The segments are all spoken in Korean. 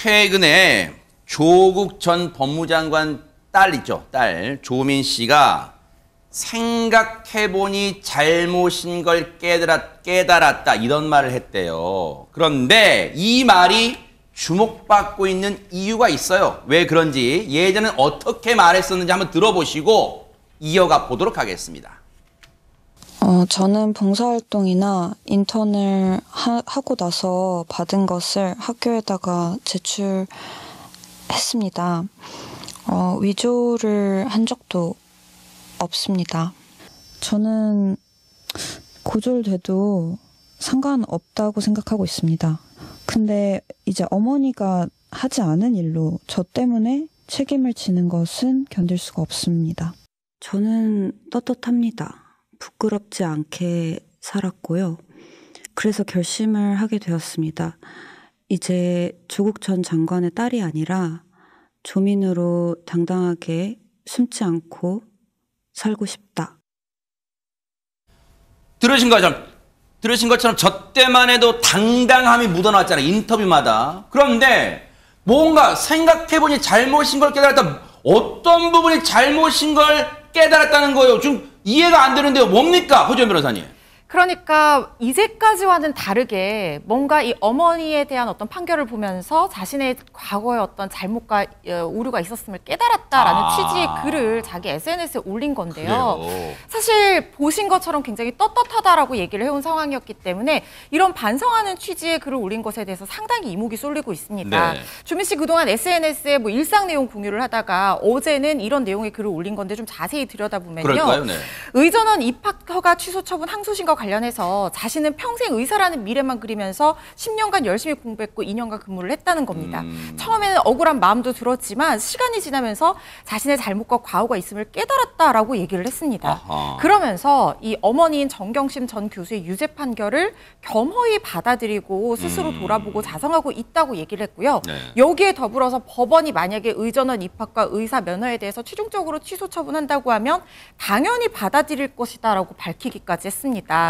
최근에 조국 전 법무장관 딸 있죠. 딸 조민 씨가 생각해보니 잘못인 걸 깨달았다 이런 말을 했대요. 그런데 이 말이 주목받고 있는 이유가 있어요. 왜 그런지 예전엔 어떻게 말했었는지 한번 들어보시고 이어가 보도록 하겠습니다. 저는 봉사활동이나 인턴을 하고 나서 받은 것을 학교에다가 제출했습니다. 위조를 한 적도 없습니다. 저는 고졸돼도 상관없다고 생각하고 있습니다. 근데 이제 어머니가 하지 않은 일로 저 때문에 책임을 지는 것은 견딜 수가 없습니다. 저는 떳떳합니다. 부끄럽지 않게 살았고요. 그래서 결심을 하게 되었습니다. 이제 조국 전 장관의 딸이 아니라 조민으로 당당하게 숨지 않고 살고 싶다. 들으신 것처럼 저 때만 해도 당당함이 묻어나왔잖아요. 인터뷰마다. 그런데 뭔가 생각해보니 잘못인 걸 깨달았다. 어떤 부분이 잘못인 걸 깨달았다는 거예요. 좀 이해가 안 되는데요. 뭡니까? 호지연 변호사님. 그러니까 이제까지와는 다르게 뭔가 이 어머니에 대한 어떤 판결을 보면서 자신의 과거의 어떤 잘못과 오류가 있었음을 깨달았다라는 취지의 글을 자기 SNS에 올린 건데요. 그래요. 사실 보신 것처럼 굉장히 떳떳하다라고 얘기를 해온 상황이었기 때문에 이런 반성하는 취지의 글을 올린 것에 대해서 상당히 이목이 쏠리고 있습니다. 네. 조민 씨 그동안 SNS에 뭐 일상 내용 공유를 하다가 어제는 이런 내용의 글을 올린 건데 좀 자세히 들여다보면요. 그럴까요? 네. 의전원 입학 허가 취소 처분 항소심과 관련해서 자신은 평생 의사라는 미래만 그리면서 10년간 열심히 공부했고 2년간 근무를 했다는 겁니다. 처음에는 억울한 마음도 들었지만 시간이 지나면서 자신의 잘못과 과오가 있음을 깨달았다라고 얘기를 했습니다. 아하. 그러면서 이 어머니인 정경심 전 교수의 유죄 판결을 겸허히 받아들이고 스스로 돌아보고 자성하고 있다고 얘기를 했고요. 네. 여기에 더불어서 법원이 만약에 의전원 입학과 의사 면허에 대해서 최종적으로 취소 처분한다고 하면 당연히 받아들일 것이다라고 밝히기까지 했습니다.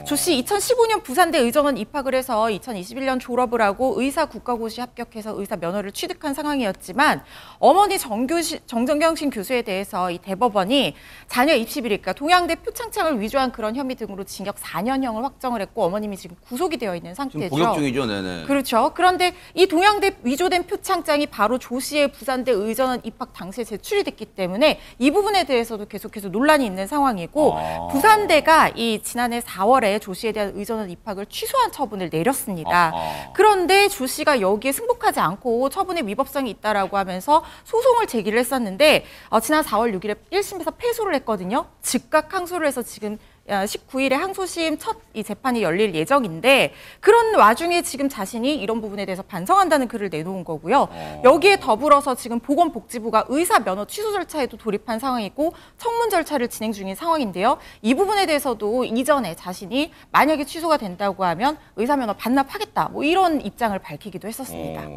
조 씨 2015년 부산대 의전원 입학을 해서 2021년 졸업을 하고 의사 국가고시 합격해서 의사 면허를 취득한 상황이었지만 어머니 정경심 교수에 대해서 이 대법원이 자녀 입시 비리, 그러니까 동양대 표창장을 위조한 그런 혐의 등으로 징역 4년형을 확정을 했고 어머님이 지금 구속이 되어 있는 상태죠. 지금 복역 중이죠. 네네. 그렇죠. 그런데 이 동양대 위조된 표창장이 바로 조 씨의 부산대 의전원 입학 당시에 제출이 됐기 때문에 이 부분에 대해서도 계속해서 논란이 있는 상황이고 부산대가 이 지난해 4월에 조 씨에 대한 의전원 입학을 취소한 처분을 내렸습니다. 그런데 조 씨가 여기에 승복하지 않고 처분에 위법성이 있다라고 하면서 소송을 제기를 했었는데 지난 4월 6일에 1심에서 패소를 했거든요. 즉각 항소를 해서 지금 19일에 항소심 첫 이 재판이 열릴 예정인데 그런 와중에 지금 자신이 이런 부분에 대해서 반성한다는 글을 내놓은 거고요. 여기에 더불어서 지금 보건복지부가 의사 면허 취소 절차에도 돌입한 상황이고 청문 절차를 진행 중인 상황인데요. 이 부분에 대해서도 이전에 자신이 만약에 취소가 된다고 하면 의사 면허 반납하겠다. 뭐 이런 입장을 밝히기도 했었습니다.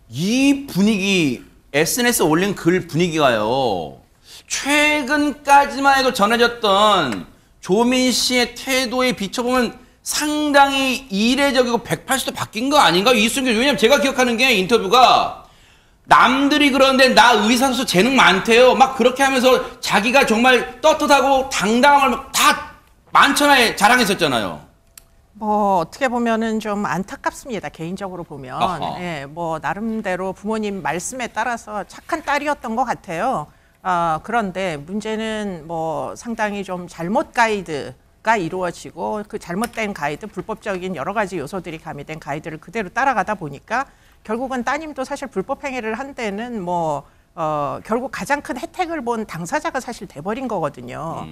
이 분위기 SNS 올린 글 분위기가요. 최근까지만 해도 전해졌던 조민 씨의 태도에 비춰보면 상당히 이례적이고 180도 바뀐 거 아닌가? 이순길, 왜냐면 제가 기억하는 게 인터뷰가 남들이 그러는데 나 의사로서 재능 많대요. 막 그렇게 하면서 자기가 정말 떳떳하고 당당한 걸 다 만천하에 자랑했었잖아요. 뭐 어떻게 보면은 좀 안타깝습니다. 개인적으로 보면. 예, 뭐 나름대로 부모님 말씀에 따라서 착한 딸이었던 것 같아요. 그런데 문제는 뭐 상당히 좀 잘못 가이드가 이루어지고 그 잘못된 가이드, 불법적인 여러 가지 요소들이 가미된 가이드를 그대로 따라가다 보니까 결국은 따님도 사실 불법 행위를 한 데는 뭐 결국 가장 큰 혜택을 본 당사자가 사실 돼버린 거거든요.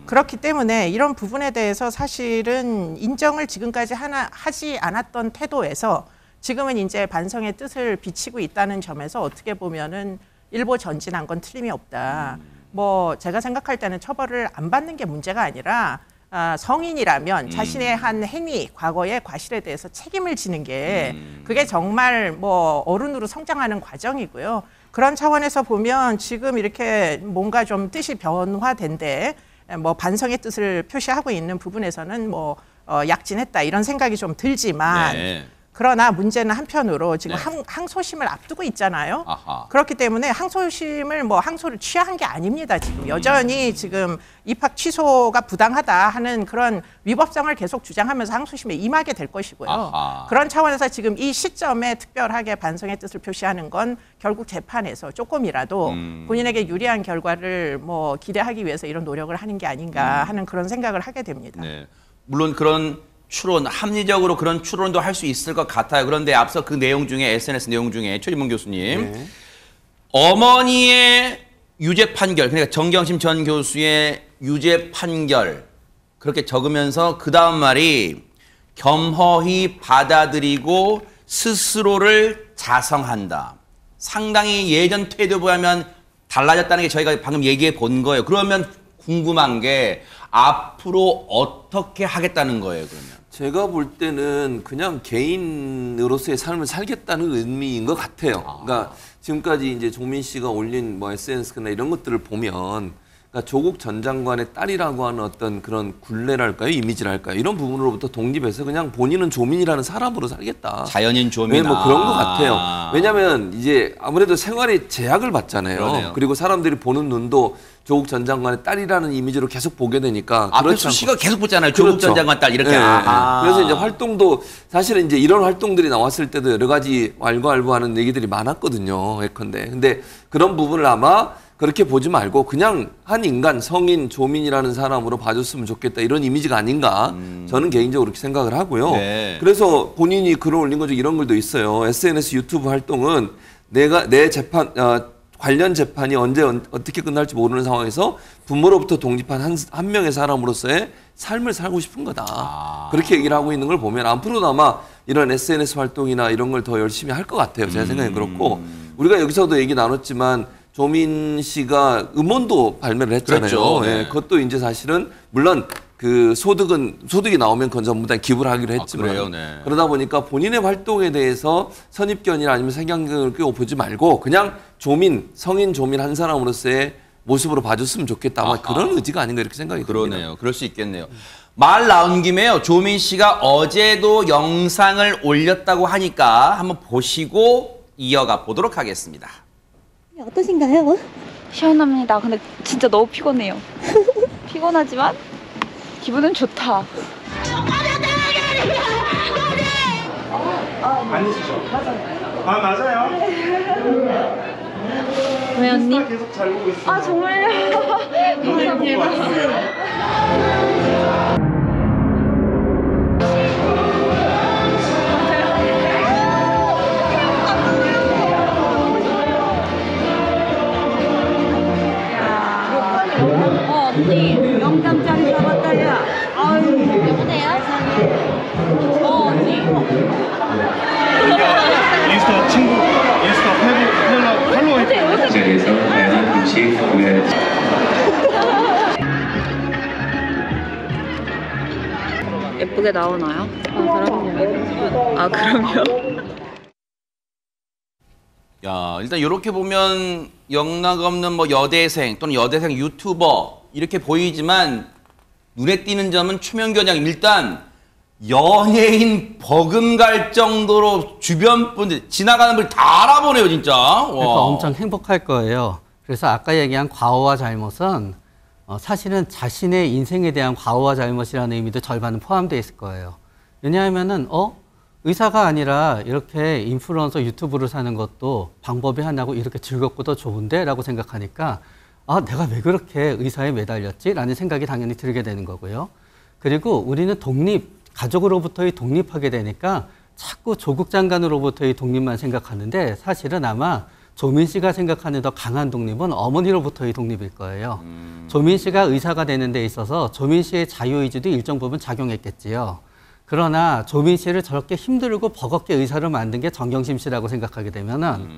그렇기 때문에 이런 부분에 대해서 사실은 인정을 지금까지 하지 않았던 태도에서 지금은 이제 반성의 뜻을 비치고 있다는 점에서 어떻게 보면은 일보 전진한 건 틀림이 없다. 뭐 제가 생각할 때는 처벌을 안 받는 게 문제가 아니라 성인이라면 자신의 한 행위, 과거의 과실에 대해서 책임을 지는 게 그게 정말 뭐 어른으로 성장하는 과정이고요. 그런 차원에서 보면 지금 이렇게 뭔가 좀 뜻이 변화된데 뭐 반성의 뜻을 표시하고 있는 부분에서는 뭐 약진했다 이런 생각이 좀 들지만 그러나 문제는 한편으로 지금 네. 항소심을 앞두고 있잖아요. 아하. 그렇기 때문에 항소심을 뭐 항소를 취하한 게 아닙니다. 지금 여전히 지금 입학 취소가 부당하다 하는 그런 위법성을 계속 주장하면서 항소심에 임하게 될 것이고요. 아하. 그런 차원에서 지금 이 시점에 특별하게 반성의 뜻을 표시하는 건 결국 재판에서 조금이라도 본인에게 유리한 결과를 뭐 기대하기 위해서 이런 노력을 하는 게 아닌가 하는 그런 생각을 하게 됩니다. 네. 물론 그런 추론, 합리적으로 그런 추론도 할 수 있을 것 같아요. 그런데 앞서 그 내용 중에 SNS 내용 중에 최진봉 교수님, 네. 어머니의 유죄 판결, 그러니까 정경심 전 교수의 유죄 판결 그렇게 적으면서 그 다음 말이 겸허히 받아들이고 스스로를 자성한다. 상당히 예전 태도에 비하면 달라졌다는 게 저희가 방금 얘기해 본 거예요. 그러면 궁금한 게 앞으로 어떻게 하겠다는 거예요, 그러면? 제가 볼 때는 그냥 개인으로서의 삶을 살겠다는 의미인 것 같아요. 그러니까 지금까지 이제 조민 씨가 올린 뭐 SNS나 이런 것들을 보면, 그러니까 조국 전 장관의 딸이라고 하는 어떤 그런 굴레랄까요, 이미지랄까요, 이런 부분으로부터 독립해서 그냥 본인은 조민이라는 사람으로 살겠다. 자연인 조민. 네, 뭐 그런 것 같아요. 왜냐하면 이제 아무래도 생활에 제약을 받잖아요. 그러네요. 그리고 사람들이 보는 눈도 조국 전 장관의 딸이라는 이미지로 계속 보게 되니까. 앞에 그렇지 않고- 수시가 계속 붙잖아요. 조국 그렇죠. 전 장관 딸 이렇게. 네, 아. 그래서 이제 활동도 사실은 이제 이런 활동들이 나왔을 때도 여러 가지 왈가왈부하는 얘기들이 많았거든요. 예컨대. 근데 그런 부분을 아마 그렇게 보지 말고 그냥 한 인간, 성인, 조민이라는 사람으로 봐줬으면 좋겠다, 이런 이미지가 아닌가 저는 개인적으로 그렇게 생각을 하고요. 네. 그래서 본인이 글을 올린 것 중에 이런 글도 있어요. SNS 유튜브 활동은 내 재판 관련 재판이 언제 어떻게 끝날지 모르는 상황에서 부모로부터 독립한 한 명의 사람으로서의 삶을 살고 싶은 거다. 그렇게 얘기를 하고 있는 걸 보면 앞으로도 아마 이런 SNS 활동이나 이런 걸 더 열심히 할 것 같아요. 제 생각엔 그렇고, 우리가 여기서도 얘기 나눴지만 조민 씨가 음원도 발매를 했잖아요. 그렇죠. 네. 예, 그것도 이제 사실은 물론 그 소득이 나오면 그건 전부 다 기부를 하기로 했지만, 그래요? 네. 그러다 보니까 본인의 활동에 대해서 선입견이나 아니면 색안경을 끼고 보지 말고 그냥 조민, 성인 조민 한 사람으로서의 모습으로 봐줬으면 좋겠다. 아마 아하. 그런 의지가 아닌가 이렇게 생각이 듭니다. 그러네요. 그럴 수 있겠네요. 말 나온 김에요. 조민 씨가 어제도 영상을 올렸다고 하니까 한번 보시고 이어가 보도록 하겠습니다. 어떠신가요? 시원합니다. 근데 진짜 너무 피곤해요. 피곤하지만 기분은 좋다. 아니시죠? 아 맞아요. 왜 언니? 계속 잘 보고 있어요. 아 정말요? 언니 영감자리 잡았다야. 아유 여보세요? 언니. 인스타 친구, 인스타 팔로우 했고. 자리에서 다양한 음식 구매. 예쁘게 나오나요? 아 그럼요. 야, 일단 이렇게 보면 영락 없는 뭐 여대생 또는 여대생 유튜버 이렇게 보이지만 눈에 띄는 점은 초면교장 일단 연예인 버금갈 정도로 주변 분들 지나가는 분들 다 알아보네요 진짜. 그러니까 와. 엄청 행복할 거예요. 그래서 아까 얘기한 과오와 잘못은 사실은 자신의 인생에 대한 과오와 잘못이라는 의미도 절반은 포함되어 있을 거예요. 왜냐하면은 의사가 아니라 이렇게 인플루언서 유튜브를 사는 것도 방법이 하나고 이렇게 즐겁고 더 좋은데? 라고 생각하니까 내가 왜 그렇게 의사에 매달렸지? 라는 생각이 당연히 들게 되는 거고요. 그리고 우리는 가족으로부터의 독립하게 되니까 자꾸 조국 장관으로부터의 독립만 생각하는데 사실은 아마 조민 씨가 생각하는 더 강한 독립은 어머니로부터의 독립일 거예요. 조민 씨가 의사가 되는 데 있어서 조민 씨의 자유의지도 일정 부분 작용했겠지요. 그러나 조민 씨를 저렇게 힘들고 버겁게 의사를 만든 게 정경심 씨라고 생각하게 되면은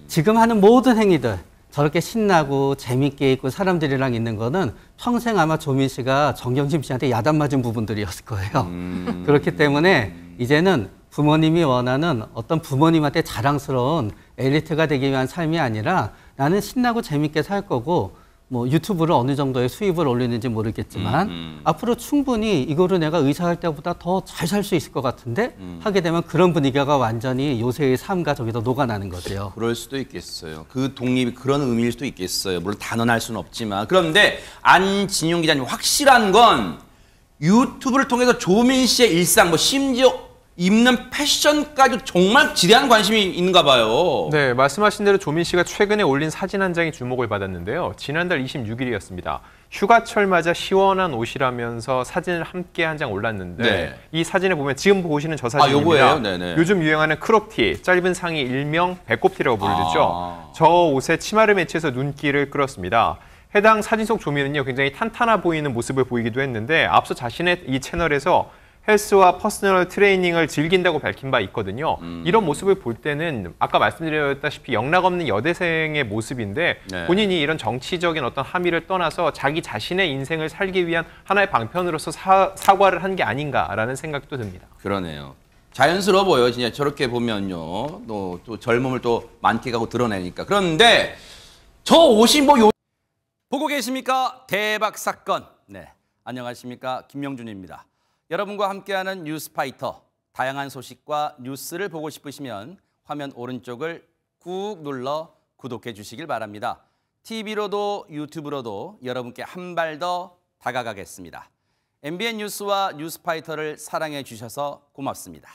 지금 하는 모든 행위들 저렇게 신나고 재밌게 있고 사람들이랑 있는 거는 평생 아마 조민 씨가 정경심 씨한테 야단 맞은 부분들이었을 거예요. 그렇기 때문에 이제는 부모님이 원하는 어떤 부모님한테 자랑스러운 엘리트가 되기 위한 삶이 아니라 나는 신나고 재밌게 살 거고 뭐 유튜브를 어느 정도의 수입을 올리는지 모르겠지만 앞으로 충분히 이거를 내가 의사할 때보다 더 잘 살 수 있을 것 같은데 하게 되면 그런 분위기가 완전히 요새의 삶과 저기서 녹아나는 거죠. 그럴 수도 있겠어요. 그 독립이 그런 의미일 수도 있겠어요. 물론 단언할 수는 없지만. 그런데 안진용 기자님 확실한 건 유튜브를 통해서 조민 씨의 일상, 뭐 심지어 입는 패션까지 정말 지대한 관심이 있는가 봐요. 네, 말씀하신 대로 조민 씨가 최근에 올린 사진 한 장이 주목을 받았는데요. 지난달 26일이었습니다. 휴가철 맞아 시원한 옷이라면서 사진을 함께 한 장 올랐는데 네. 이 사진을 보면 지금 보시는 저 사진입니다. 요거예요? 네네. 요즘 유행하는 크롭티, 짧은 상의 일명 배꼽티라고 부르죠. 저 옷에 치마를 매치해서 눈길을 끌었습니다. 해당 사진 속 조민은요, 굉장히 탄탄해 보이는 모습을 보이기도 했는데 앞서 자신의 이 채널에서 헬스와 퍼스널 트레이닝을 즐긴다고 밝힌 바 있거든요. 이런 모습을 볼 때는 아까 말씀드렸다시피 영락없는 여대생의 모습인데 네. 본인이 이런 정치적인 어떤 함의를 떠나서 자기 자신의 인생을 살기 위한 하나의 방편으로서 사과를 한 게 아닌가라는 생각도 듭니다. 그러네요. 자연스러워 보여요. 진짜 저렇게 보면요. 또 젊음을 또 만끽하고 드러내니까. 그런데 저 옷이 뭐 보고 계십니까? 대박 사건. 네, 안녕하십니까? 김명준입니다. 여러분과 함께하는 뉴스파이터. 다양한 소식과 뉴스를 보고 싶으시면 화면 오른쪽을 꾹 눌러 구독해 주시길 바랍니다. TV로도 유튜브로도 여러분께 한 발 더 다가가겠습니다. MBN 뉴스와 뉴스파이터를 사랑해 주셔서 고맙습니다.